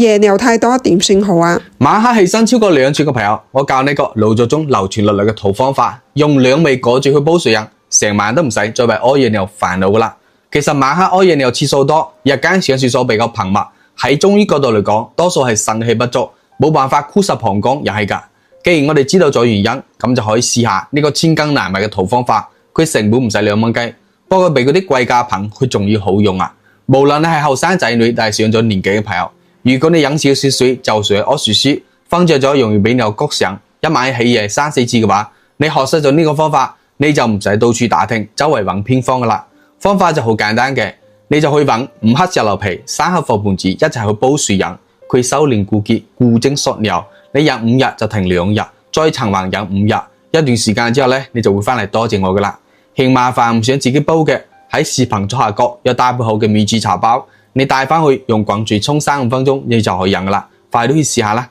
夜尿太多點算好啊？晚黑起身超過2寸嘅朋友，我教你個腦作中流傳落嚟嘅土方法，用2味果住去煲水飲，成晚都唔使再為屙夜尿煩惱噶啦。其實晚黑屙夜尿次數多，日間上廁所比較頻密，喺中醫角度嚟講，多數係腎氣不足，冇辦法祛濕膀胱又係噶。既然我哋知道咗原因，咁就可以試下呢個千金難買嘅土方法，佢成本唔使2蚊雞，不過比嗰啲貴價品佢仲要好用啊！無論你係後生仔女定係上咗年紀嘅朋友，如果你飲少少水就想屙薯絲，瞓着咗容易俾尿谷上，一晚起夜3、4次嘅話，你學識咗呢個方法，你就唔使到處打聽，周圍揾偏方噶啦。方法就好簡單嘅，你就去揾5克石榴皮、3克覆盆子一齊去煲水飲，佢收斂固結、固精縮尿。你飲5日就停2日，再循環飲5日，一段時間之後咧，你就會翻嚟多謝我噶啦。嫌麻煩唔想自己煲嘅，喺視頻左下角有搭配好嘅秘製茶包，你帶翻去用滾水沖3、5分鐘，你就可以飲噶啦，快啲去試下啦！